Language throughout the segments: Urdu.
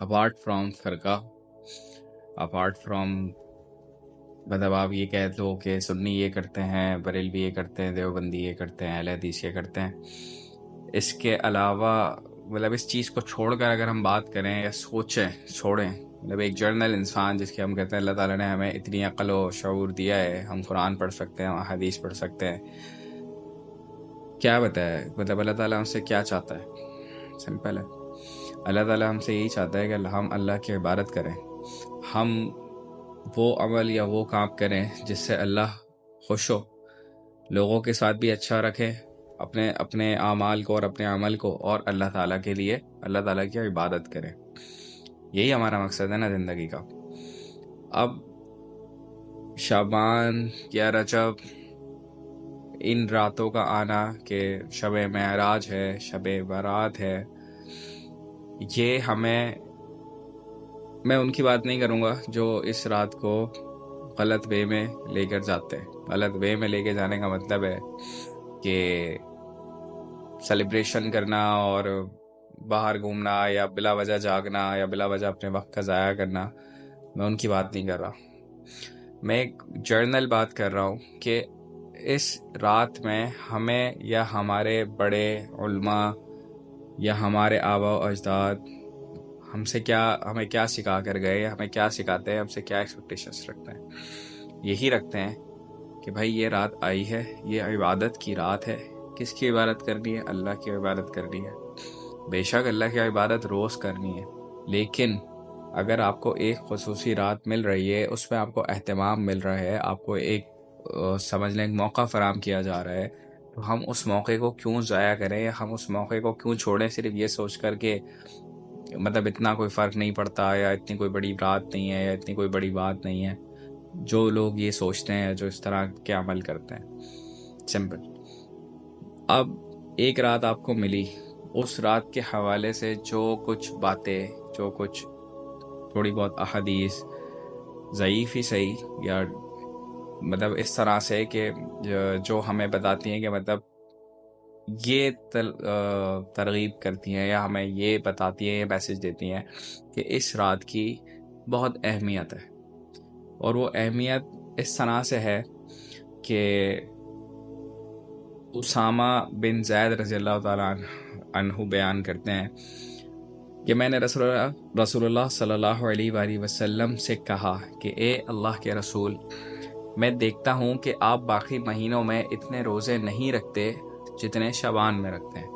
اپارٹ فرام فرقہ، اپارٹ فرام مطلب آپ یہ کہہ لو کہ سنی یہ کرتے ہیں، بریلوی یہ کرتے ہیں، دیوبندی یہ کرتے ہیں، اہل حدیث یہ کرتے ہیں، اس کے علاوہ مطلب اس چیز کو چھوڑ کر اگر ہم بات کریں یا چھوڑیں، مطلب ایک جرنل انسان جس کے ہم کہتے ہیں اللہ تعالیٰ نے ہمیں اتنی عقل و شعور دیا ہے، ہم قرآن پڑھ سکتے ہیں، حدیث پڑھ سکتے ہیں، کیا بتایا مطلب اللہ تعالیٰ ہم سے کیا چاہتا ہے؟ سمپل ہے، اللہ تعالیٰ ہم سے یہی چاہتا ہے کہ ہم اللہ کی عبادت کریں، ہم وہ عمل یا وہ کام کریں جس سے اللہ خوش ہو، لوگوں کے ساتھ بھی اچھا رکھیں، اپنے اعمال کو اور اپنے عمل کو، اور اللہ تعالیٰ کے لیے اللہ تعالیٰ کی عبادت کریں۔ یہی ہمارا مقصد ہے نا زندگی کا۔ اب شعبان یا رجب، ان راتوں کا آنا کہ شب معراج ہے، شب برات ہے، یہ میں ان کی بات نہیں کروں گا جو اس رات کو غلط وے میں لے کر جاتے ہیں۔ غلط وے میں لے کے جانے کا مطلب ہے کہ سیلیبریشن کرنا اور باہر گھومنا یا بلا وجہ جاگنا یا بلا وجہ اپنے وقت کا ضائع کرنا، میں ان کی بات نہیں کر رہا، میں ایک جرنل بات کر رہا ہوں کہ اس رات میں ہمیں یا ہمارے بڑے علماء یا ہمارے آباء و اجداد ہمیں کیا سکھا کر گئے، ہمیں کیا سکھاتے ہیں، ہم سے کیا ایکسپیکٹیشنس رکھتے ہیں۔ یہی رکھتے ہیں کہ بھائی یہ رات آئی ہے، یہ عبادت کی رات ہے، کس کی عبادت کرنی ہے؟ اللہ کی عبادت کرنی ہے۔ بے شک اللہ کی عبادت روز کرنی ہے، لیکن اگر آپ کو ایک خصوصی رات مل رہی ہے، اس میں آپ کو اہتمام مل رہا ہے، آپ کو ایک سمجھ لیں ایک موقع فراہم کیا جا رہا ہے، تو ہم اس موقع کو کیوں ضائع کریں، ہم اس موقع کو کیوں چھوڑیں صرف یہ سوچ کر کے مطلب اتنا کوئی فرق نہیں پڑتا، یا اتنی کوئی بڑی رات نہیں ہے، یا اتنی کوئی بڑی بات نہیں ہے۔ جو لوگ یہ سوچتے ہیں، جو اس طرح کے عمل کرتے ہیں، سمپل۔ اب ایک رات آپ کو ملی، اس رات کے حوالے سے جو کچھ باتیں، جو کچھ تھوڑی بہت احادیث ضعیف ہی صحیح، یا مطلب اس طرح سے کہ جو ہمیں بتاتی ہیں کہ مطلب یہ ترغیب کرتی ہیں یا ہمیں یہ بتاتی ہیں، یہ میسج دیتی ہیں کہ اس رات کی بہت اہمیت ہے، اور وہ اہمیت اس طرح سے ہے کہ اسامہ بن زید رضی اللہ تعالیٰ عنہ بیان کرتے ہیں کہ میں نے رسول اللہ صلی اللہ علیہ وآلہ وسلم سے کہا کہ اے اللہ کے رسول، میں دیکھتا ہوں کہ آپ باقی مہینوں میں اتنے روزے نہیں رکھتے جتنے شعبان میں رکھتے ہیں۔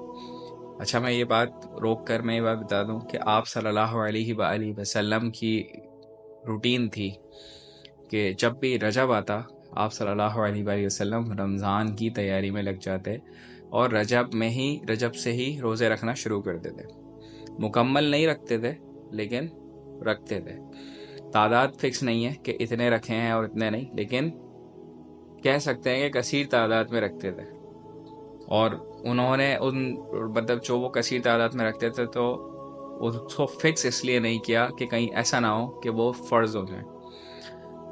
اچھا، میں یہ بات روک کر میں یہ بات بتا دوں کہ آپ صلی اللہ علیہ وآلہ وسلم کی روٹین تھی کہ جب بھی رجب آتا، آپ صلی اللہ علیہ وآلہ وسلم رمضان کی تیاری میں لگ جاتے، اور رجب سے ہی روزے رکھنا شروع کر دیتے۔ مکمل نہیں رکھتے تھے، لیکن رکھتے تھے۔ تعداد فکس نہیں ہے کہ اتنے رکھے ہیں اور اتنے نہیں، لیکن کہہ سکتے ہیں کہ کثیر تعداد میں رکھتے تھے۔ اور انہوں نے مطلب جو وہ کثیر تعداد میں رکھتے تھے تو اس کو فکس اس لیے نہیں کیا کہ کہیں ایسا نہ ہو کہ وہ فرض ہو جائیں،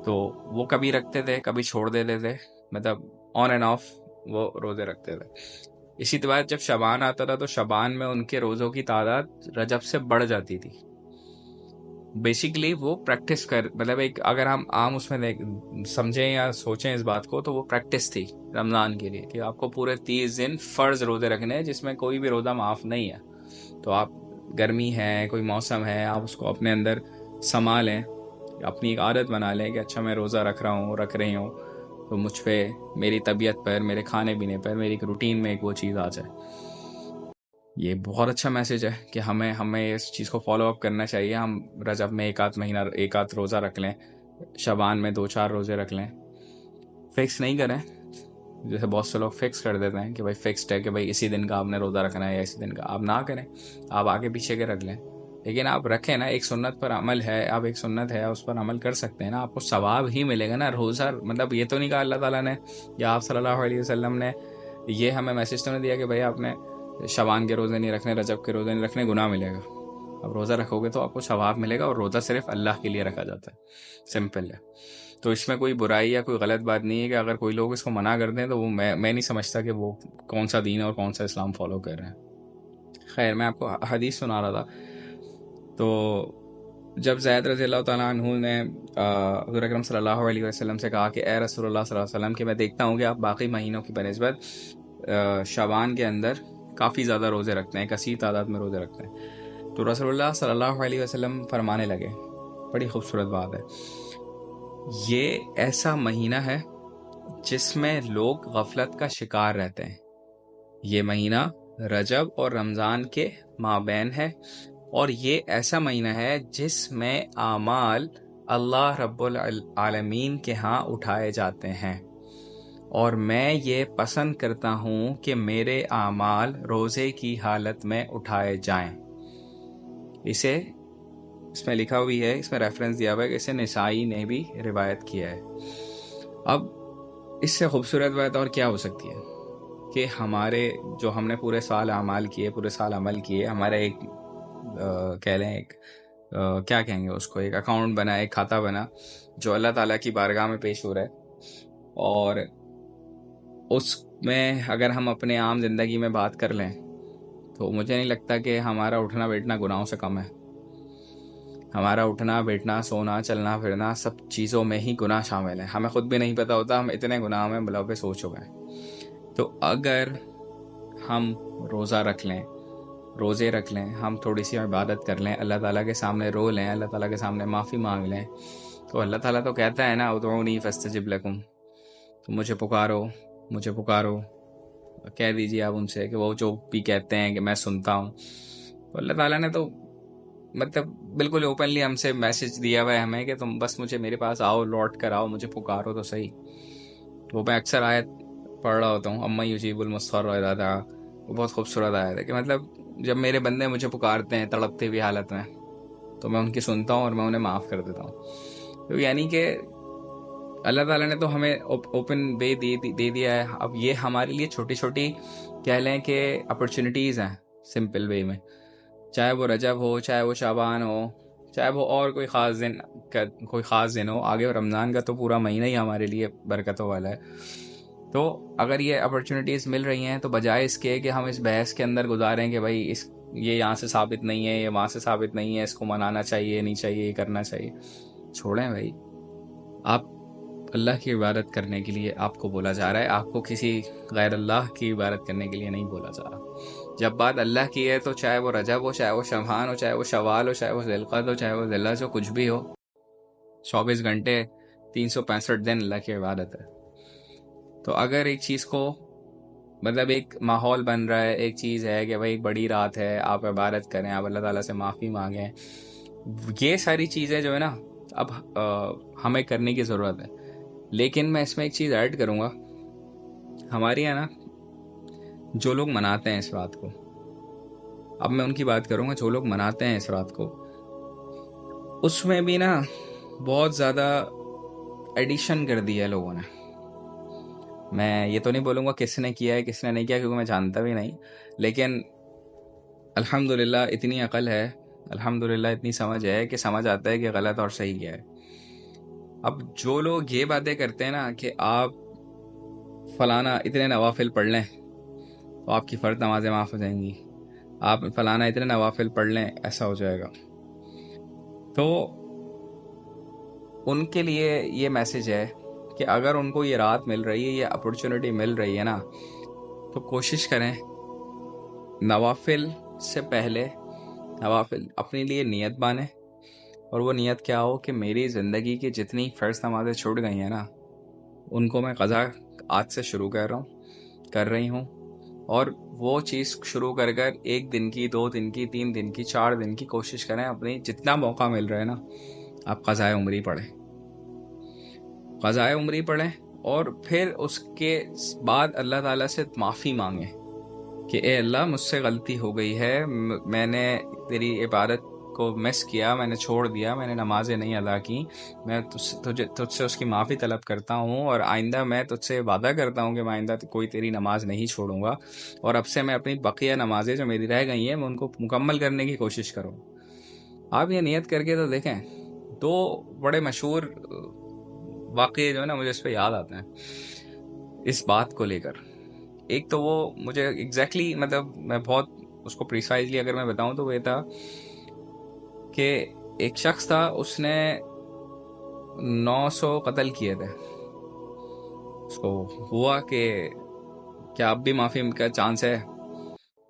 تو وہ کبھی رکھتے تھے، کبھی چھوڑ دیتے تھے، مطلب آن اینڈ آف وہ روزے رکھتے تھے۔ اسی طرح جب شعبان آتا تھا تو شعبان میں ان کے روزوں کی تعداد رجب سے بڑھ جاتی تھی۔ بیسیکلی وہ پریکٹس مطلب ایک اگر ہم عام اس میں سمجھیں یا سوچیں اس بات کو، تو وہ پریکٹس تھی رمضان کے لیے کہ آپ کو پورے 30 دن فرض روزے رکھنے ہیں، جس میں کوئی بھی روزہ معاف نہیں ہے۔ تو آپ گرمی ہے، کوئی موسم ہے، آپ اس کو اپنے اندر سما لیں، اپنی ایک عادت بنا لیں کہ اچھا میں روزہ رکھ رہا ہوں، رکھ رہی ہوں، تو مجھ پہ، میری طبیعت پر، میرے کھانے پینے پر، میری ایک روٹین میں ایک وہ چیز آ جائے۔ یہ بہت اچھا میسج ہے کہ ہمیں اس چیز کو فالو اپ کرنا چاہیے۔ ہم رجب میں ایک آدھ روزہ رکھ لیں، شعبان میں 2-4 روزے رکھ لیں، فکس نہیں کریں جیسے بہت سے لوگ فکس کر دیتے ہیں کہ بھائی فکسڈ ہے کہ بھائی اسی دن کا آپ نے روزہ رکھنا ہے یا اسی دن کا، آپ نہ کریں، آپ آگے پیچھے کے رکھ لیں، لیکن آپ رکھیں نا، ایک سنت پر عمل ہے، آپ ایک سنت ہے اس پر عمل کر سکتے ہیں نا، آپ کو ثواب ہی ملے گا نا۔ روزہ مطلب یہ تو نہیں کہا اللہ تعالیٰ نے یا آپ صلی اللہ علیہ وسلم نے یہ ہمیں میسج تو نہیں دیا کہ بھائی آپ نے شعبان کے روزے نہیں رکھنے، رجب کے روزے نہیں رکھنے، گناہ ملے گا۔ اب روزہ رکھو گے تو آپ کو ثواب ملے گا، اور روزہ صرف اللہ کے لیے رکھا جاتا ہے، سمپل ہے۔ تو اس میں کوئی برائی یا کوئی غلط بات نہیں ہے کہ اگر کوئی لوگ اس کو منع کر دیں تو وہ میں نہیں سمجھتا کہ وہ کون سا دین اور کون سا اسلام فالو کر رہے ہیں۔ خیر، میں آپ کو حدیث سنا رہا تھا تو جب زید رضی اللہ تعالیٰ عنہ نے حضور اکرم صلی اللہ علیہ وسلم سے کہا کہ اے رسول اللہ صلی اللہ علیہ وسلم کہ میں دیکھتا ہوں کہ آپ باقی مہینوں کی بنسبت شعبان کے اندر کافی زیادہ روزے رکھتے ہیں، کثیر تعداد میں روزے رکھتے ہیں، تو رسول اللہ صلی اللہ علیہ وسلم فرمانے لگے، بڑی خوبصورت بات ہے، یہ ایسا مہینہ ہے جس میں لوگ غفلت کا شکار رہتے ہیں، یہ مہینہ رجب اور رمضان کے مابین ہے، اور یہ ایسا مہینہ ہے جس میں اعمال اللہ رب العالمین کے ہاں اٹھائے جاتے ہیں، اور میں یہ پسند کرتا ہوں کہ میرے اعمال روزے کی حالت میں اٹھائے جائیں۔ اس میں لکھا ہوئی ہے، اس میں ریفرنس دیا ہوا ہے کہ اسے نسائی نے بھی روایت کیا ہے۔ اب اس سے خوبصورت بات اور کیا ہو سکتی ہے کہ ہمارے جو ہم نے پورے سال اعمال کیے، پورے سال عمل کیے، ہمارا ایک کہہ لیں ایک کیا کہیں گے اس کو، ایک اکاؤنٹ بنا، ایک کھاتا بنا جو اللہ تعالیٰ کی بارگاہ میں پیش ہو رہا ہے، اور اس میں اگر ہم اپنے عام زندگی میں بات کر لیں تو مجھے نہیں لگتا کہ ہمارا اٹھنا بیٹھنا گناہوں سے کم ہے۔ ہمارا اٹھنا بیٹھنا، سونا، چلنا پھرنا سب چیزوں میں ہی گناہ شامل ہیں، ہمیں خود بھی نہیں پتہ ہوتا، ہم اتنے گناہ میں ملوث ہو چکے ہیں۔ تو اگر ہم روزہ رکھ لیں، روزے رکھ لیں، ہم تھوڑی سی عبادت کر لیں، اللہ تعالیٰ کے سامنے رو لیں، اللہ تعالیٰ کے سامنے معافی مانگ لیں، تو اللہ تعالیٰ تو کہتا ہے نا ادعونی فاستجب لکم، تو مجھے پکارو، کہہ دیجیے آپ ان سے کہ وہ جو بھی کہتے ہیں کہ میں سنتا ہوں۔ تو اللہ تعالیٰ نے تو مطلب بالکل اوپنلی ہم سے میسج دیا ہوا ہے ہمیں کہ تم بس مجھے میرے پاس آؤ، لوٹ کر آؤ، مجھے پکارو تو صحیح۔ وہ میں اکثر آیت پڑھ رہا ہوتا ہوں، اما یجیب المضطر اذا دعا، وہ بہت خوبصورت آیت ہے کہ مطلب جب میرے بندے مجھے پکارتے ہیں تڑپتی ہوئی حالت میں تو میں ان کی سنتا ہوں اور میں انہیں معاف کر دیتا ہوں۔ تو یعنی کہ اللہ تعالیٰ نے تو ہمیں اوپن وے دے دیا ہے، اب یہ ہمارے لیے چھوٹی چھوٹی کہہ لیں کہ اپرچونیٹیز ہیں سمپل وے میں، چاہے وہ رجب ہو، چاہے وہ شعبان ہو، چاہے وہ اور کوئی خاص دن ہو، آگے رمضان کا تو پورا مہینہ ہی ہمارے لیے برکتوں والا ہے۔ تو اگر یہ اپرچونیٹیز مل رہی ہیں تو بجائے اس کے کہ ہم اس بحث کے اندر گزاریں کہ بھائی یہ یہاں سے ثابت نہیں ہے، یہ وہاں سے ثابت نہیں ہے، اس کو منانا چاہیے نہیں چاہیے، یہ کرنا چاہیے، چھوڑیں بھائی، آپ اللہ کی عبادت کرنے کے لیے آپ کو بولا جا رہا ہے، آپ کو کسی غیر اللہ کی عبادت کرنے کے لیے نہیں بولا جا رہا۔ جب بات اللہ کی ہے تو چاہے وہ رجب ہو، چاہے وہ شعبان ہو، چاہے وہ شوال ہو، چاہے وہ ذی القعدہ ہو، چاہے وہ ذی الحجہ ہو، کچھ بھی ہو، 24 گھنٹے 365 دن اللہ کی عبادت ہے۔ تو اگر ایک چیز کو مطلب ایک ماحول بن رہا ہے، ایک چیز ہے کہ بھائی ایک بڑی رات ہے، آپ عبادت کریں، آپ اللہ تعالیٰ سے معافی مانگیں، یہ ساری چیزیں جو ہے نا اب ہمیں کرنے کی ضرورت ہے۔ لیکن میں اس میں ایک چیز ایڈ کروں گا، ہمارے یہاں نا جو لوگ مناتے ہیں اس رات کو، اب میں ان کی بات کروں گا جو لوگ مناتے ہیں اس رات کو، اس میں بھی نا بہت زیادہ ایڈیشن کر دی ہے لوگوں نے۔ میں یہ تو نہیں بولوں گا کس نے کیا ہے کس نے نہیں کیا، کیونکہ میں جانتا بھی نہیں، لیکن الحمدللہ اتنی عقل ہے، الحمدللہ اتنی سمجھ ہے کہ سمجھ آتا ہے کہ غلط اور صحیح کیا ہے۔ اب جو لوگ یہ باتیں کرتے ہیں نا کہ آپ فلانا اتنے نوافل پڑھ لیں تو آپ کی فرض نمازیں معاف ہو جائیں گی، آپ فلانا اتنے نوافل پڑھ لیں ایسا ہو جائے گا، تو ان کے لیے یہ میسج ہے کہ اگر ان کو یہ رات مل رہی ہے، یہ اپرچونٹی مل رہی ہے نا، تو کوشش کریں نوافل سے پہلے نوافل اپنے لیے نیت بانے، اور وہ نیت کیا ہو کہ میری زندگی کی جتنی فرض نمازیں چھوٹ گئی ہیں نا ان کو میں قضا آج سے شروع کر رہی ہوں، اور وہ چیز شروع کر 1 دن کی، 2 دن کی، 3 دن کی، 4 دن کی کوشش کریں، اپنی جتنا موقع مل رہا ہے نا آپ قضائے عمری پڑھیں، اور پھر اس کے بعد اللہ تعالیٰ سے معافی مانگیں کہ اے اللہ مجھ سے غلطی ہو گئی ہے، میں نے تیری عبادت کو مس کیا، میں نے چھوڑ دیا، میں نے نمازیں نہیں ادا کی، میں تجھ سے اس کی معافی طلب کرتا ہوں، اور آئندہ میں تجھ سے وعدہ کرتا ہوں کہ میں آئندہ کوئی تیری نماز نہیں چھوڑوں گا، اور اب سے میں اپنی بقیہ نمازیں جو میری رہ گئی ہیں میں ان کو مکمل کرنے کی کوشش کروں۔ آپ یہ نیت کر کے تو دیکھیں، 2 بڑے مشہور واقعے جو ہے نا مجھے اس پہ یاد آتے ہیں اس بات کو لے کر۔ ایک تو وہ مجھے ایگزیکٹلی مطلب میں بہت اس کو پریسائزلی اگر میں بتاؤں تو وہ یہ تھا کہ ایک شخص تھا، اس نے 900 قتل کیے تھے. اس کو ہوا کہ کیا اب بھی معافی کا چانس ہے؟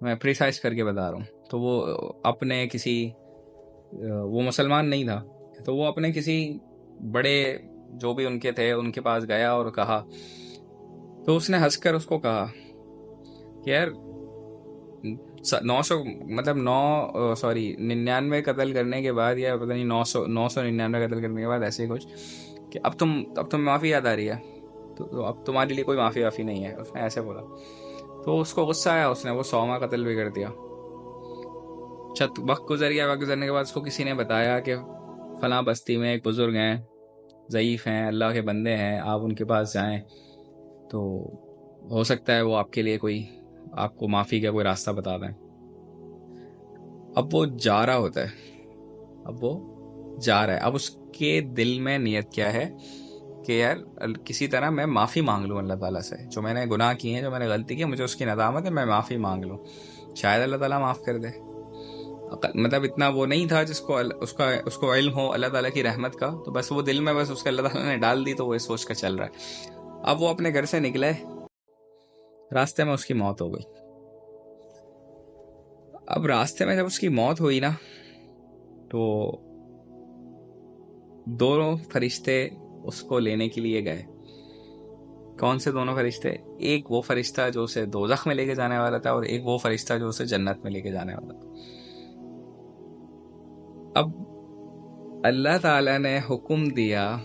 میں پریسائز کر کے بتا رہا ہوں. تو وہ اپنے کسی وہ مسلمان نہیں تھا، تو وہ اپنے کسی بڑے جو بھی ان کے تھے ان کے پاس گیا اور کہا. تو اس نے ہنس کر اس کو کہا کہ یار 900 مطلب 99 قتل کرنے کے بعد، یا پتہ نہیں 999 قتل کرنے کے بعد ایسے ہی کچھ، کہ اب تم معافی یاد آ رہی ہے، تو اب تمہارے لیے کوئی معافی وافی نہیں ہے. اس نے ایسے بولا. تو اس کو غصہ آیا، اس نے وہ 100واں قتل بھی کر دیا. وقت گزر گیا. وقت گزرنے کے بعد اس کو کسی نے بتایا کہ فلاں بستی میں ایک بزرگ ہیں، ضعیف ہیں، اللہ کے بندے ہیں، آپ ان کے پاس جائیں تو ہو سکتا ہے وہ آپ کے لیے کوئی آپ کو معافی کا کوئی راستہ بتا دیں. اب وہ جا رہا ہوتا ہے، اب اس کے دل میں نیت کیا ہے کہ یار کسی طرح میں معافی مانگ لوں اللہ تعالیٰ سے، جو میں نے گناہ کیے ہیں، جو میں نے غلطی کی، مجھے اس کی ندامت ہے، میں معافی مانگ لوں، شاید اللہ تعالیٰ معاف کر دے. مطلب اتنا وہ نہیں تھا جس کو اس کو علم ہو اللہ تعالیٰ کی رحمت کا، تو بس وہ دل میں بس اس کے اللہ تعالیٰ نے ڈال دی، تو وہ سوچ کر چل رہا ہے. اب وہ اپنے گھر سے نکلے، راستے میں اس کی موت ہو گئی. اب راستے میں جب اس کی موت ہوئی نا، تو دونوں فرشتے اس کو لینے کے لیے گئے. کون سے دونوں فرشتے؟ ایک وہ فرشتہ جو اسے دوزخ میں لے کے جانے والا تھا، اور ایک وہ فرشتہ جو اسے جنت میں لے کے جانے والا تھا. اب اللہ تعالیٰ نے حکم دیا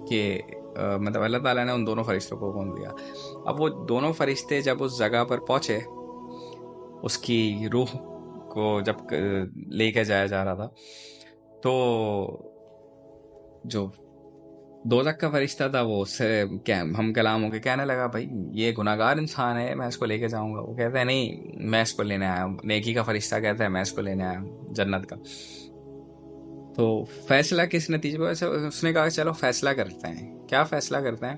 کہ مطلب اللہ تعالیٰ نے ان دونوں فرشتوں کو حکم دیا. اب وہ دونوں فرشتے جب اس جگہ پر پہنچے، اس کی روح کو جب لے کے جایا جا رہا تھا، تو جو دوزخ کا فرشتہ تھا وہ اس سے ہم کلام ہو کے کہنے لگا، بھائی یہ گناہگار انسان ہے، میں اس کو لے کے جاؤں گا. وہ کہتا ہے نہیں، میں اس کو لینے آیا ہوں. نیکی کا فرشتہ کہتا ہے میں اس کو لینے آیا ہوں جنت کا. تو فیصلہ کس نتیجے پہ؟ اس نے کہا چلو فیصلہ کرتے ہیں. کیا فیصلہ کرتے ہیں؟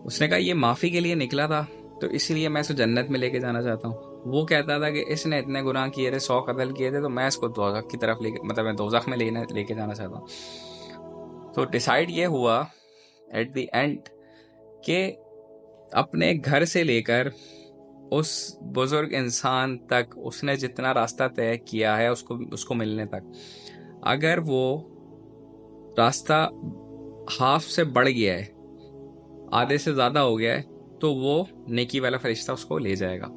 اس نے کہا یہ معافی کے لیے نکلا تھا، تو اس لیے میں اس کو جنت میں لے کے جانا چاہتا ہوں. وہ کہتا تھا کہ اس نے اتنے گناہ کیے تھے، 100 قتل کیے تھے، تو میں اس کو دوزخ کی طرف مطلب میں دوزخ میں لے کے جانا چاہتا ہوں. تو ڈیسائیڈ یہ ہوا ایٹ دی اینڈ کہ اپنے گھر سے لے کر اس بزرگ انسان تک اس نے جتنا راستہ طے کیا ہے اس کو ملنے تک، اگر وہ راستہ ہاف سے بڑھ گیا ہے، آدھے سے زیادہ ہو گیا ہے، تو وہ نیکی والا فرشتہ اس کو لے جائے گا.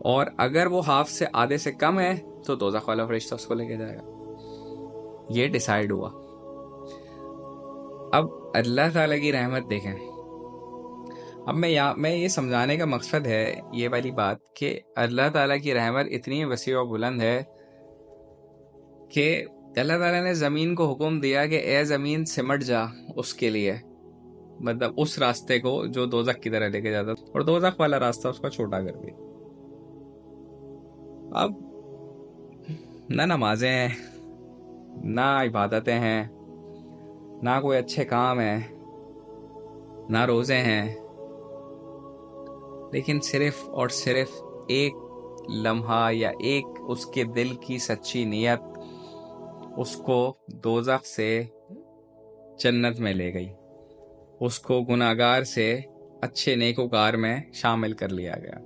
اور اگر وہ ہاف سے آدھے سے کم ہے تو دوزخ والا فرشتہ اس کو لے کے جائے گا. یہ ڈیسائیڈ ہوا. اب اللہ تعالیٰ کی رحمت دیکھیں. اب میں یہ سمجھانے کا مقصد ہے یہ والی بات کہ اللہ تعالیٰ کی رحمت اتنی وسیع و بلند ہے کہ اللہ تعالیٰ نے زمین کو حکم دیا کہ اے زمین سمٹ جا اس کے لیے، مطلب اس راستے کو جو دوزخ کی طرح لے کے جاتا، اور دوزخ والا راستہ اس کا چھوٹا کر دیا. اب نہ نمازیں ہیں، نہ عبادتیں ہیں، نہ کوئی اچھے کام ہیں، نہ روزے ہیں، لیکن صرف اور صرف ایک لمحہ یا ایک اس کے دل کی سچی نیت اس کو دوزخ سے جنت میں لے گئی، اس کو گناہگار سے اچھے نیکوکار میں شامل کر لیا گیا.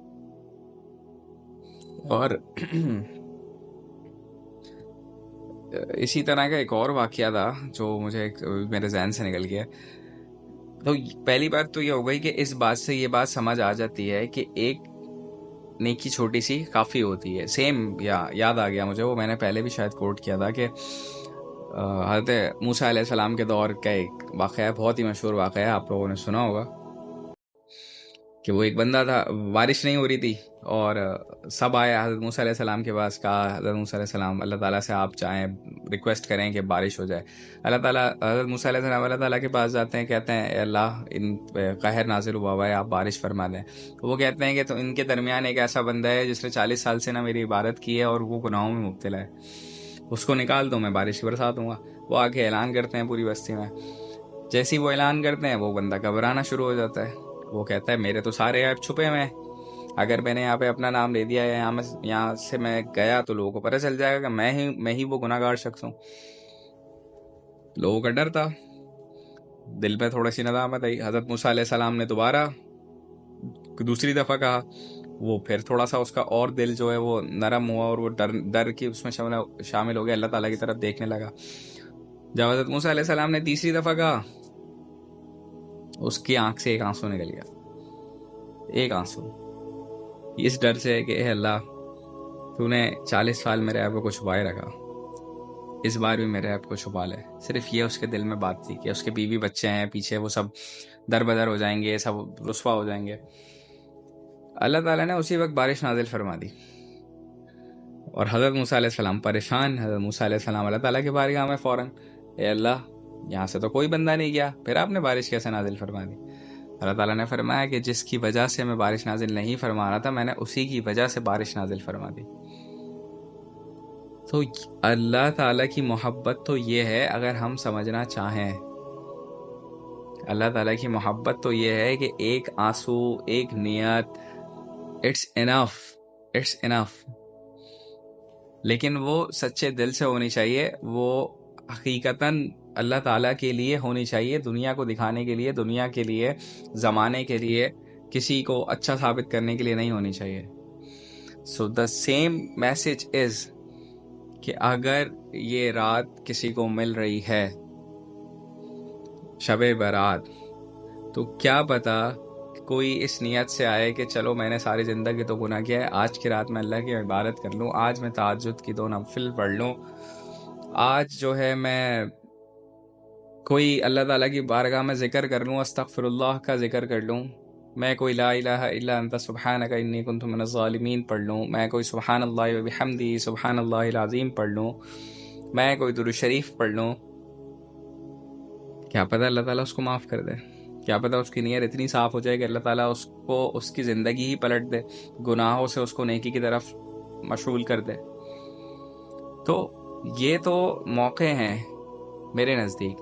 اور اسی طرح کا ایک اور واقعہ تھا جو مجھے میرے ذہن سے نکل گیا. تو پہلی بات تو یہ ہو گئی کہ اس بات سے یہ بات سمجھ آ جاتی ہے کہ ایک نیکی چھوٹی سی کافی ہوتی ہے. سیم یاد آ گیا مجھے، وہ میں نے پہلے بھی شاید کوٹ کیا تھا کہ حضرت موسیٰ علیہ السلام کے دور کا ایک واقعہ ہے، بہت ہی مشہور واقعہ ہے، آپ لوگوں نے سنا ہوگا. کہ وہ ایک بندہ تھا، بارش نہیں ہو رہی تھی، اور سب آئے حضرت موسیٰ علیہ السلام کے پاس. کہا حضرت موسیٰ علیہ السلام اللہ تعالیٰ سے آپ چاہیں ریکویسٹ کریں کہ بارش ہو جائے. اللہ تعالیٰ حضرت موسیٰ علیہ السلام اللہ تعالیٰ کے پاس جاتے ہیں، کہتے ہیں اے اللہ ان قہر نازل ہوا ہوا ہے، آپ بارش فرما دیں. تو وہ کہتے ہیں کہ تو ان کے درمیان ایک ایسا بندہ ہے جس نے 40 سال سے نہ میری عبادت کی ہے اور وہ گناہوں میں مبتلا ہے، اس کو نکال دو، میں بارش کی برسات دوں گا. وہ آ کے اعلان کرتے ہیں پوری بستی میں. جیسے ہی وہ اعلان کرتے ہیں وہ بندہ گھبرانا شروع ہو جاتا ہے. وہ کہتا ہے میرے تو سارے عیب چھپے ہوئے ہیں، اگر میں نے یہاں پہ اپنا نام لے دیا یا یہاں سے میں گیا تو لوگوں کو پتہ چل جائے گا کہ میں ہی وہ گناہ گار شخص ہوں. لوگوں کا ڈر تھا, دل میں تھوڑا سی ندامت آئی. حضرت موسیٰ علیہ السلام نے دوبارہ دوسری دفعہ کہا, وہ پھر تھوڑا سا اس کا اور دل جو ہے وہ نرم ہوا اور وہ ڈر کی اس میں شامل ہو گیا, اللہ تعالیٰ کی طرف دیکھنے لگا. جب حضرت موسیٰ علیہ السلام نے تیسری دفعہ کہا, اس کی آنکھ سے ایک آنسو نکل گیا, ایک آنسو, اس ڈر سے کہ اے اللہ تو نے 40 سال میرے عیب کو چھپائے رکھا, اس بار بھی میرے عیب کو چھپا لے. صرف یہ اس کے دل میں بات تھی کہ اس کے بیوی بچے ہیں پیچھے, وہ سب در بدر ہو جائیں گے, سب رسوا ہو جائیں گے. اللہ تعالیٰ نے اسی وقت بارش نازل فرما دی اور حضرت موسیٰ علیہ السلام پریشان. حضرت موسیٰ علیہ السلام اللہ تعالیٰ کی بارگاہ میں فوراً, اے اللہ یہاں سے تو کوئی بندہ نہیں گیا, پھر آپ نے بارش کیسے نازل فرما دی؟ اللہ تعالیٰ نے فرمایا کہ جس کی وجہ سے میں بارش نازل نہیں فرما رہا تھا, میں نے اسی کی وجہ سے بارش نازل فرما دی. تو اللہ تعالیٰ کی محبت تو یہ ہے, اگر ہم سمجھنا چاہیں, اللہ تعالیٰ کی محبت تو یہ ہے کہ ایک آنسو, ایک نیت, اٹس انف. لیکن وہ سچے دل سے ہونی چاہیے, وہ حقیقتاً اللہ تعالیٰ کے لیے ہونی چاہیے, دنیا کو دکھانے کے لیے, دنیا کے لیے, زمانے کے لیے, کسی کو اچھا ثابت کرنے کے لیے نہیں ہونی چاہیے. سو دا سیم میسج از کہ اگر یہ رات کسی کو مل رہی ہے, شب برات, تو کیا پتا کوئی اس نیت سے آئے کہ چلو میں نے ساری زندگی تو گناہ کیا ہے, آج کی رات میں اللہ کی عبادت کر لوں, آج میں تہجد کی 2 نفل پڑھ لوں, آج جو ہے میں کوئی اللہ تعالیٰ کی بارگاہ میں ذکر کر لوں, استغفر اللہ کا ذکر کر لوں, میں کوئی لا الہ الا انت سبحانک انی کنت من الظالمین پڑھ لوں, میں کوئی سبحان اللہ و بحمدی سبحان اللہ العظیم پڑھ لوں, میں کوئی درود شریف پڑھ لوں. کیا پتہ اللہ تعالیٰ اس کو معاف کر دے, کیا پتہ اس کی نیت اتنی صاف ہو جائے کہ اللہ تعالیٰ اس کو اس کی زندگی ہی پلٹ دے, گناہوں سے اس کو نیکی کی طرف مشغول کر دے. تو یہ تو موقع ہیں میرے نزدیک,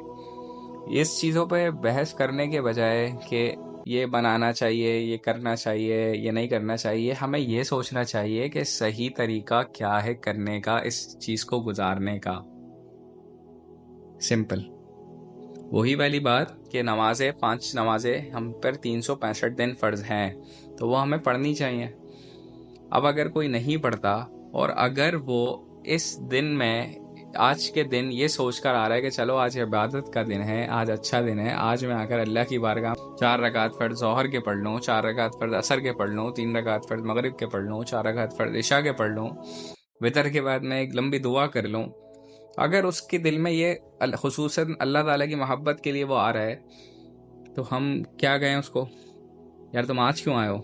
اس چیزوں پہ بحث کرنے کے بجائے کہ یہ بنانا چاہیے, یہ کرنا چاہیے, یہ نہیں کرنا چاہیے, ہمیں یہ سوچنا چاہیے کہ صحیح طریقہ کیا ہے کرنے کا, اس چیز کو گزارنے کا. سمپل وہی والی بات کہ نمازیں 5 نمازیں ہم پر 365 دن فرض ہیں, تو وہ ہمیں پڑھنی چاہیے. اب اگر کوئی نہیں پڑھتا, اور اگر وہ اس دن میں آج کے دن یہ سوچ کر آ رہا ہے کہ چلو آج عبادت کا دن ہے, آج اچھا دن ہے, آج میں آ کر اللہ کی بارگاہ 4 رکعت فرض ظہر کے پڑھ لوں, 4 رکعت فرض عصر کے پڑھ لوں, 3 رکعت فرض مغرب کے پڑھ لوں, 4 رکعت فرض عشاء کے پڑھ لوں, وتر کے بعد میں ایک لمبی دعا کر لوں, اگر اس کے دل میں یہ خصوصاً اللہ تعالیٰ کی محبت کے لیے وہ آ رہا ہے, تو ہم کیا کہیں اس کو, یار تم آج کیوں آئے ہو,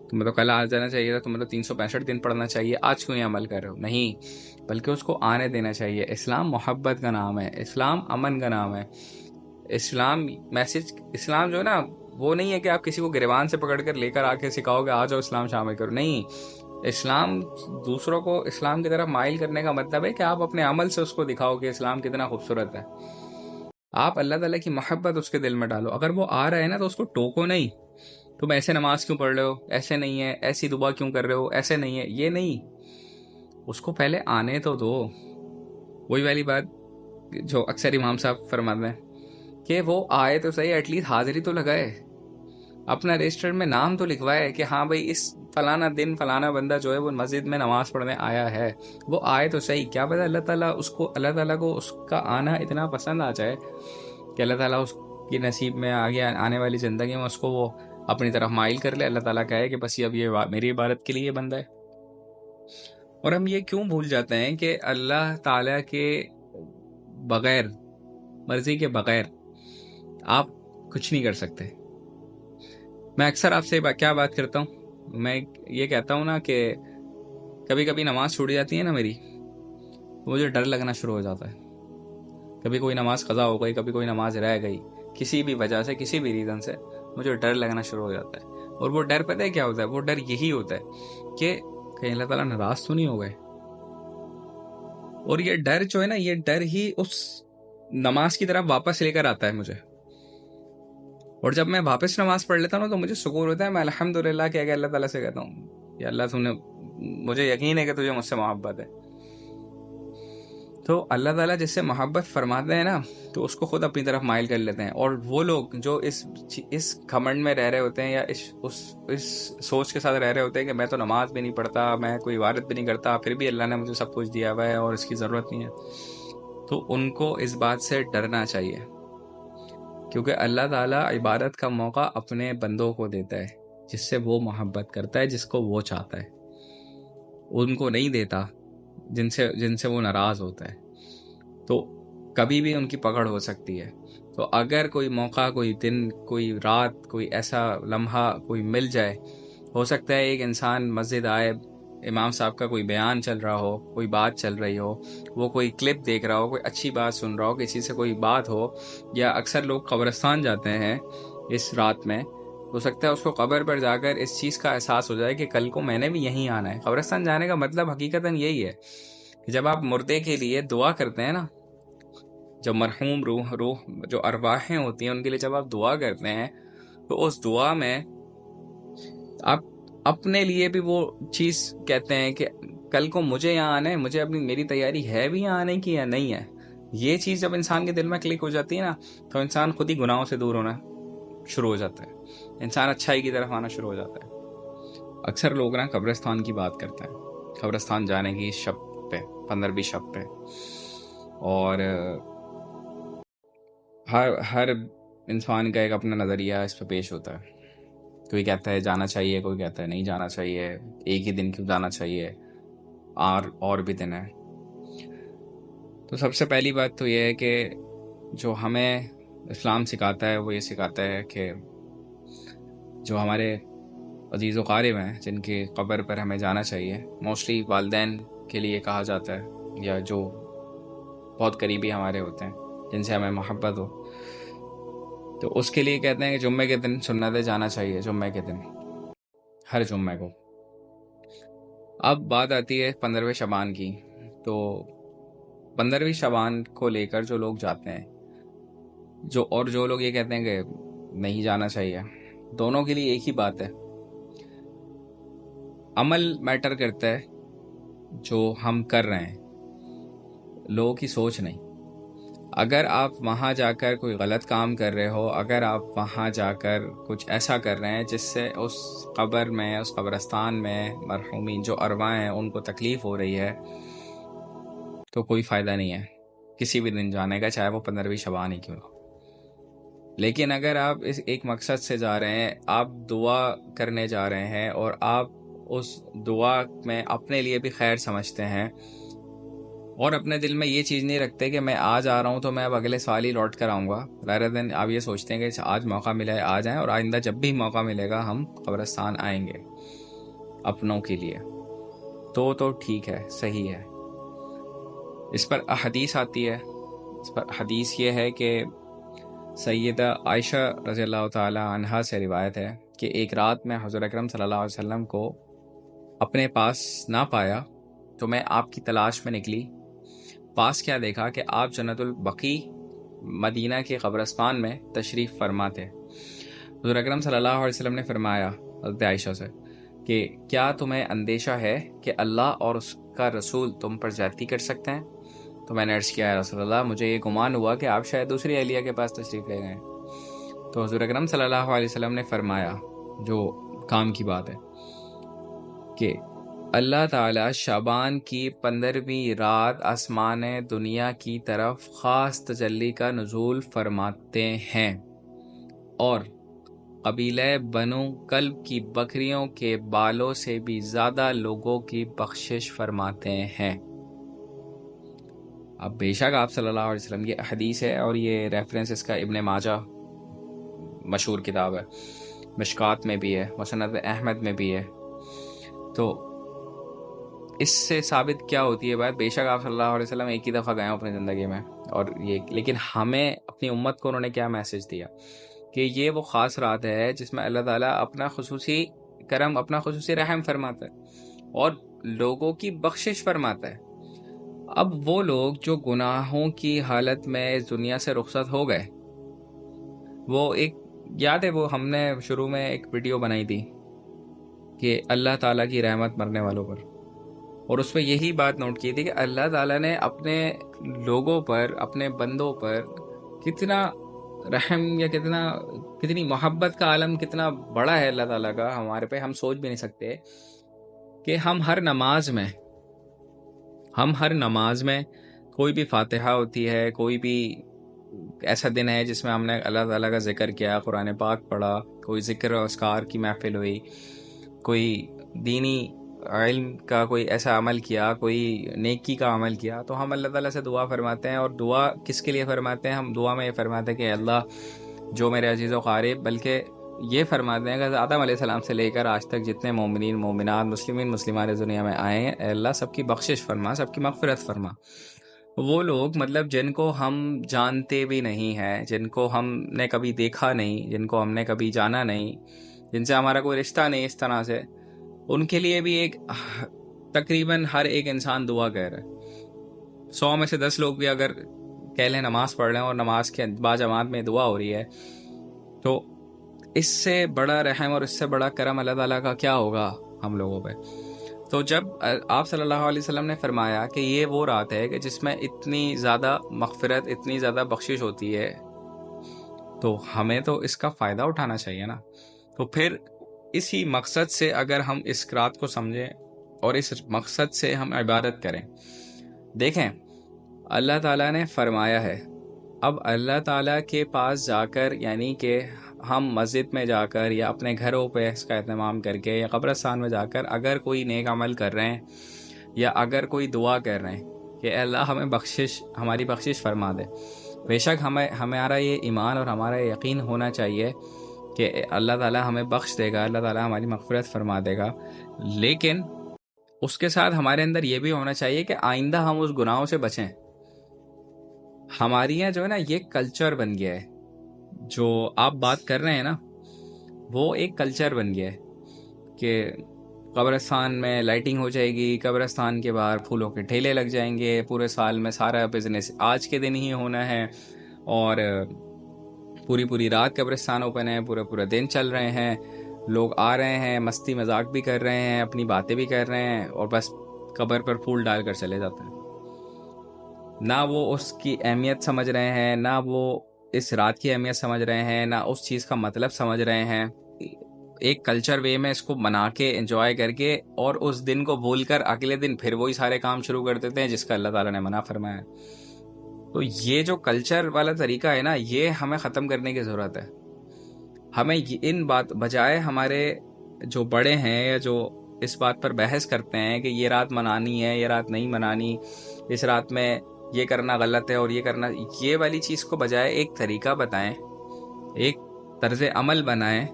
تمہیں تو کل آ جانا چاہیے تھا, تمہیں تو 365 دن پڑھنا چاہیے, آج کیوں یہ عمل کر رہے ہو؟ نہیں, بلکہ اس کو آنے دینا چاہیے. اسلام محبت کا نام ہے, اسلام امن کا نام ہے, اسلام میسج, اسلام جو ہے نا وہ نہیں ہے کہ آپ کسی کو گریبان سے پکڑ کر لے کر آ کے سکھاؤ کہ آ جاؤ اسلام شامل کرو. نہیں, اسلام دوسروں کو اسلام کی طرف مائل کرنے کا مطلب ہے کہ آپ اپنے عمل سے اس کو دکھاؤ کہ اسلام کتنا خوبصورت ہے. آپ اللہ تعالیٰ کی محبت اس کے دل میں ڈالو. اگر وہ آ رہا ہے نا تو اس کو ٹوکو نہیں, تم ایسے نماز کیوں پڑھ رہے ہو, ایسے نہیں ہے, ایسی دعا کیوں کر رہے ہو, ایسے نہیں ہے, یہ نہیں, اس کو پہلے آنے تو دو. وہی والی بات جو اکثر امام صاحب فرماتے ہیں کہ وہ آئے تو صحیح, ایٹ لیسٹ حاضری تو لگائے, اپنا رجسٹر میں نام تو لکھوائے کہ ہاں بھائی اس فلانا دن فلانا بندہ جو ہے وہ مسجد میں نماز پڑھنے آیا ہے. وہ آئے تو صحیح, کیا پتہ اللہ تعالیٰ کو اس کا آنا اتنا پسند آ جائے کہ اللہ تعالیٰ اس کی نصیب میں آگے آنے والی زندگی میں اس کو وہ اپنی طرف مائل کر لے, اللہ تعالیٰ کہے کہ بس اب یہ میری عبادت کے لیے بندہ ہے. اور ہم یہ کیوں بھول جاتے ہیں کہ اللہ تعالیٰ کے بغیر, مرضی کے بغیر آپ کچھ نہیں کر سکتے. میں اکثر آپ سے کیا بات کرتا ہوں, میں یہ کہتا ہوں نا کہ کبھی کبھی نماز چھوٹ جاتی ہے نا میری, مجھے ڈر لگنا شروع ہو جاتا ہے. کبھی کوئی نماز قضا ہو گئی, کبھی کوئی نماز رہ گئی, کسی بھی وجہ سے, کسی بھی ریزن سے مجھے ڈر لگنا شروع ہو جاتا ہے. اور وہ ڈر پتہ ہے کیا ہوتا ہے, وہ ڈر یہی ہوتا ہے کہ کہیں اللہ تعالیٰ ناراض تو نہیں ہو گئے. اور یہ ڈر جو ہے نا, یہ ڈر ہی اس نماز کی طرف واپس لے کر آتا ہے مجھے. اور جب میں واپس نماز پڑھ لیتا ہوں تو مجھے سکون ہوتا ہے. میں الحمدللہ کہہ کے اللہ تعالیٰ سے کہتا ہوں کہ اللہ مجھے یقین ہے کہ تجھے مجھ سے محبت ہے. تو اللہ تعالیٰ جس سے محبت فرماتے ہیں نا تو اس کو خود اپنی طرف مائل کر لیتے ہیں. اور وہ لوگ جو اس گھمنڈ میں رہ رہے ہوتے ہیں یا اس سوچ کے ساتھ رہ رہے ہوتے ہیں کہ میں تو نماز بھی نہیں پڑھتا, میں کوئی عبادت بھی نہیں کرتا, پھر بھی اللہ نے مجھے سب کچھ دیا ہوا ہے اور اس کی ضرورت نہیں ہے, تو ان کو اس بات سے ڈرنا چاہیے, کیونکہ اللہ تعالیٰ عبادت کا موقع اپنے بندوں کو دیتا ہے جس سے وہ محبت کرتا ہے, جس کو وہ چاہتا ہے. ان کو نہیں دیتا جن سے وہ ناراض ہوتا ہے. تو کبھی بھی ان کی پکڑ ہو سکتی ہے. تو اگر کوئی موقع, کوئی دن, کوئی رات, کوئی ایسا لمحہ کوئی مل جائے, ہو سکتا ہے ایک انسان مسجد آئے, امام صاحب کا کوئی بیان چل رہا ہو, کوئی بات چل رہی ہو, وہ کوئی کلپ دیکھ رہا ہو, کوئی اچھی بات سن رہا ہو, کسی سے کوئی بات ہو, یا اکثر لوگ قبرستان جاتے ہیں اس رات میں, ہو سکتا ہے اس کو قبر پر جا کر اس چیز کا احساس ہو جائے کہ کل کو میں نے بھی یہیں آنا ہے. قبرستان جانے کا مطلب حقیقتاً یہی ہے کہ جب آپ مردے کے لیے دعا کرتے ہیں نا, جب مرحوم روح جو ارواحیں ہوتی ہیں ان کے لیے جب آپ دعا کرتے ہیں تو اس دعا میں آپ اپنے لیے بھی وہ چیز کہتے ہیں کہ کل کو مجھے یہاں آنا ہے, مجھے میری تیاری ہے بھی یہاں آنے کی یا نہیں ہے. یہ چیز جب انسان کے دل میں کلک ہو جاتی ہے نا تو انسان خود ہی گناہوں سے دور ہونا شروع ہو جاتا ہے, انسان اچھائی کی طرف آنا شروع ہو جاتا ہے. اکثر لوگ نا قبرستان کی بات کرتے ہیں, قبرستان جانے کی شب پہ, 15ویں شب پہ, اور ہر انسان کا ایک اپنا نظریہ اس پہ پیش ہوتا ہے. کوئی کہتا ہے جانا چاہیے, کوئی کہتا ہے نہیں جانا چاہیے, ایک ہی دن کیوں جانا چاہیے, اور بھی دن ہے. تو سب سے پہلی بات تو یہ ہے کہ جو ہمیں اسلام سکھاتا ہے وہ یہ سکھاتا ہے کہ جو ہمارے عزیز و قارب ہیں جن کی قبر پر ہمیں جانا چاہیے, موسٹلی والدین کے لیے کہا جاتا ہے, یا جو بہت قریبی ہمارے ہوتے ہیں جن سے ہمیں محبت ہو, تو اس کے لیے کہتے ہیں کہ جمعے کے دن سنت جانا چاہیے, جمعے کے دن, ہر جمعے کو. اب بات آتی ہے 15ویں شعبان کی. تو 15ویں شعبان کو لے کر جو لوگ جاتے ہیں, جو لوگ یہ کہتے ہیں کہ نہیں جانا چاہیے, دونوں کے لیے ایک ہی بات ہے, عمل میٹر کرتا ہے جو ہم کر رہے ہیں, لوگوں کی سوچ نہیں. اگر آپ وہاں جا کر کوئی غلط کام کر رہے ہو, اگر آپ وہاں جا کر کچھ ایسا کر رہے ہیں جس سے اس قبر میں, اس قبرستان میں مرحومین جو ارواح ہیں ان کو تکلیف ہو رہی ہے, تو کوئی فائدہ نہیں ہے کسی بھی دن جانے کا, چاہے وہ 15ویں شعبان ہی کیوں ہو. لیکن اگر آپ اس ایک مقصد سے جا رہے ہیں, آپ دعا کرنے جا رہے ہیں, اور آپ اس دعا میں اپنے لیے بھی خیر سمجھتے ہیں, اور اپنے دل میں یہ چیز نہیں رکھتے کہ میں آج آ رہا ہوں تو میں اب اگلے سال ہی لوٹ کر آؤں گا, رائدر دن آپ یہ سوچتے ہیں کہ آج موقع ملا ہے آ جائیں, اور آئندہ جب بھی موقع ملے گا ہم قبرستان آئیں گے اپنوں کے لیے, تو ٹھیک ہے, صحیح ہے. اس پر حدیث آتی ہے, اس پر حدیث یہ ہے کہ سیدہ عائشہ رضی اللہ تعالی عنہا سے روایت ہے کہ ایک رات میں حضور اکرم صلی اللہ علیہ وسلم کو اپنے پاس نہ پایا تو میں آپ کی تلاش میں نکلی. پاس کیا دیکھا کہ آپ جنت البقیع مدینہ کے قبرستان میں تشریف فرما تھے. حضور اکرم صلی اللہ علیہ وسلم نے فرمایا حضرت عائشہ سے کہ کیا تمہیں اندیشہ ہے کہ اللہ اور اس کا رسول تم پر زیادتی کر سکتے ہیں؟ تو میں نے عرض کیا یا رسول اللہ, مجھے یہ گمان ہوا کہ آپ شاید دوسری اہلیہ کے پاس تشریف لے گئے. تو حضور اکرم صلی اللہ علیہ وسلم نے فرمایا, جو کام کی بات ہے, کہ اللہ تعالیٰ شعبان کی 15ویں رات آسمان دنیا کی طرف خاص تجلی کا نزول فرماتے ہیں, اور قبیلہ بنو کلب کی بکریوں کے بالوں سے بھی زیادہ لوگوں کی بخشش فرماتے ہیں. اب بے شک آپ صلی اللہ علیہ وسلم, یہ حدیث ہے اور یہ ریفرنس اس کا ابن ماجہ مشہور کتاب ہے, مشکات میں بھی ہے, مسند احمد میں بھی ہے. تو اس سے ثابت کیا ہوتی ہے بات, بے شک آپ صلی اللہ علیہ وسلم ایک ہی دفعہ گئے ہوں اپنی زندگی میں, اور یہ لیکن ہمیں اپنی امت کو انہوں نے کیا میسج دیا کہ یہ وہ خاص رات ہے جس میں اللہ تعالیٰ اپنا خصوصی کرم, اپنا خصوصی رحم فرماتا ہے اور لوگوں کی بخشش فرماتا ہے. اب وہ لوگ جو گناہوں کی حالت میں اس دنیا سے رخصت ہو گئے, وہ ایک یاد ہے وہ ہم نے شروع میں ایک ویڈیو بنائی تھی کہ اللہ تعالیٰ کی رحمت مرنے والوں پر، اور اس میں یہی بات نوٹ کی تھی کہ اللہ تعالیٰ نے اپنے لوگوں پر، اپنے بندوں پر کتنا رحم یا کتنی محبت کا عالم کتنا بڑا ہے اللہ تعالیٰ کا ہمارے پہ، ہم سوچ بھی نہیں سکتے کہ ہم ہر نماز میں کوئی بھی فاتحہ ہوتی ہے، کوئی بھی ایسا دن ہے جس میں ہم نے اللہ تعالیٰ کا ذکر کیا، قرآن پاک پڑھا، کوئی ذکر و اذکار کی محفل ہوئی، کوئی دینی علم کا کوئی ایسا عمل کیا، کوئی نیکی کا عمل کیا، تو ہم اللہ تعالیٰ سے دعا فرماتے ہیں. اور دعا کس کے لیے فرماتے ہیں؟ ہم دعا میں یہ فرماتے ہیں کہ اللہ جو میرے عزیز و قارب، بلکہ یہ فرماتے ہیں کہ آدم علیہ السلام سے لے کر آج تک جتنے مومنین، مومنات، مسلمین، مسلمات اس دنیا میں آئے ہیں، اے اللہ سب کی بخشش فرما، سب کی مغفرت فرما. وہ لوگ مطلب جن کو ہم جانتے بھی نہیں ہیں، جن کو ہم نے کبھی دیکھا نہیں، جن کو ہم نے کبھی جانا نہیں، جن سے ہمارا کوئی رشتہ نہیں اس طرح سے، ان کے لیے بھی ایک تقریباً ہر ایک انسان دعا کہہ رہا ہے. 100 میں سے 10 لوگ بھی اگر کہہ لیں نماز پڑھ رہے ہیں اور نماز کے باجماعت میں دعا ہو رہی ہے، تو اس سے بڑا رحم اور اس سے بڑا کرم اللہ تعالیٰ کا کیا ہوگا ہم لوگوں پہ. تو جب آپ صلی اللہ علیہ وسلم نے فرمایا کہ یہ وہ رات ہے کہ جس میں اتنی زیادہ مغفرت، اتنی زیادہ بخشش ہوتی ہے، تو ہمیں تو اس کا فائدہ اٹھانا چاہیے نا. تو پھر اسی مقصد سے اگر ہم اس رات کو سمجھیں اور اس مقصد سے ہم عبادت کریں، دیکھیں اللہ تعالیٰ نے فرمایا ہے، اب اللہ تعالیٰ کے پاس جا کر، یعنی کہ ہم مسجد میں جا کر یا اپنے گھروں پہ اس کا اہتمام کر کے یا قبرستان میں جا کر اگر کوئی نیک عمل کر رہے ہیں یا اگر کوئی دعا کر رہے ہیں کہ اے اللہ ہماری بخشش فرما دے، بے شک ہمارا یہ ایمان اور ہمارا یہ یقین ہونا چاہیے کہ اللہ تعالیٰ ہمیں بخش دے گا، اللہ تعالیٰ ہماری مغفرت فرما دے گا. لیکن اس کے ساتھ ہمارے اندر یہ بھی ہونا چاہیے کہ آئندہ ہم اس گناہوں سے بچیں. ہماری یہاں جو ہے نا یہ کلچر بن گیا ہے، جو آپ بات کر رہے ہیں نا وہ ایک کلچر بن گیا ہے کہ قبرستان میں لائٹنگ ہو جائے گی، قبرستان کے باہر پھولوں کے ٹھیلے لگ جائیں گے، پورے سال میں سارا بزنس آج کے دن ہی ہونا ہے، اور پوری رات قبرستان اوپن ہے، پورے دن چل رہے ہیں، لوگ آ رہے ہیں، مستی مذاق بھی کر رہے ہیں، اپنی باتیں بھی کر رہے ہیں، اور بس قبر پر پھول ڈال کر چلے جاتے ہیں. نہ وہ اس کی اہمیت سمجھ رہے ہیں، نہ وہ اس رات کی اہمیت سمجھ رہے ہیں، نہ اس چیز کا مطلب سمجھ رہے ہیں. ایک کلچر وے میں اس کو بنا کے انجوائے کر کے اور اس دن کو بھول کر اگلے دن پھر وہی سارے کام شروع کر دیتے ہیں جس کا اللہ تعالیٰ نے منع فرمایا. تو یہ جو کلچر والا طریقہ ہے نا، یہ ہمیں ختم کرنے کی ضرورت ہے. ہمیں ان بات بجائے ہمارے جو بڑے ہیں یا جو اس بات پر بحث کرتے ہیں کہ یہ رات منانی ہے، یہ رات نہیں منانی، اس رات میں یہ کرنا غلط ہے اور یہ کرنا، یہ والی چیز کو بجائے ایک طریقہ بتائیں، ایک طرز عمل بنائیں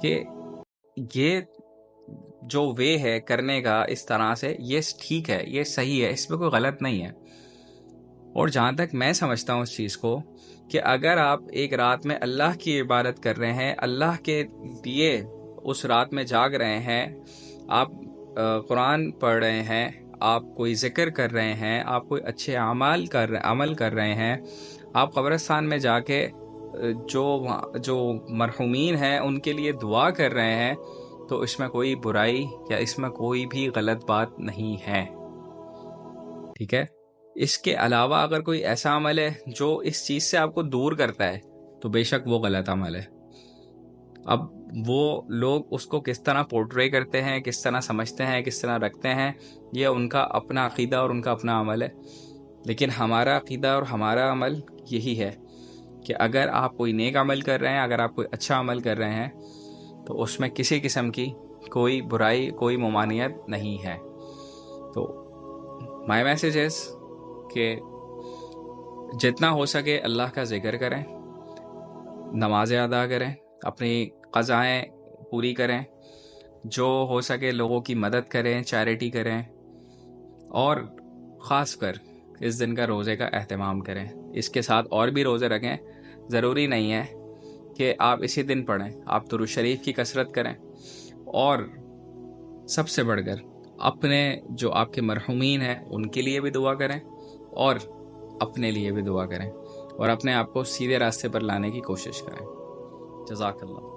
کہ یہ جو وے ہے کرنے کا اس طرح سے، یہ ٹھیک ہے، یہ صحیح ہے، اس میں کوئی غلط نہیں ہے. اور جہاں تک میں سمجھتا ہوں اس چیز کو کہ اگر آپ ایک رات میں اللہ کی عبادت کر رہے ہیں، اللہ کے لیے اس رات میں جاگ رہے ہیں، آپ قرآن پڑھ رہے ہیں، آپ کوئی ذکر کر رہے ہیں، آپ کوئی اچھے عمل کر رہے ہیں، آپ قبرستان میں جا کے جو مرحومین ہیں ان کے لیے دعا کر رہے ہیں، تو اس میں کوئی برائی یا اس میں کوئی بھی غلط بات نہیں ہے. ٹھیک ہے. اس کے علاوہ اگر کوئی ایسا عمل ہے جو اس چیز سے آپ کو دور کرتا ہے تو بے شک وہ غلط عمل ہے. اب وہ لوگ اس کو کس طرح پورٹرے کرتے ہیں، کس طرح سمجھتے ہیں، کس طرح رکھتے ہیں، یہ ان کا اپنا عقیدہ اور ان کا اپنا عمل ہے. لیکن ہمارا عقیدہ اور ہمارا عمل یہی ہے کہ اگر آپ کوئی نیک عمل کر رہے ہیں، اگر آپ کوئی اچھا عمل کر رہے ہیں، تو اس میں کسی قسم کی کوئی برائی، کوئی ممانعت نہیں ہے. تو مائی میسج ہے کہ جتنا ہو سکے اللہ کا ذکر کریں، نمازیں ادا کریں، اپنی قضائیں پوری کریں، جو ہو سکے لوگوں کی مدد کریں، چیریٹی کریں، اور خاص کر اس دن کا روزے کا اہتمام کریں. اس کے ساتھ اور بھی روزے رکھیں، ضروری نہیں ہے کہ آپ اسی دن پڑھیں، آپ درود شریف کی کثرت کریں، اور سب سے بڑھ کر اپنے جو آپ کے مرحومین ہیں ان کے لیے بھی دعا کریں، اور اپنے لیے بھی دعا کریں، اور اپنے آپ کو سیدھے راستے پر لانے کی کوشش کریں. جزاک اللہ.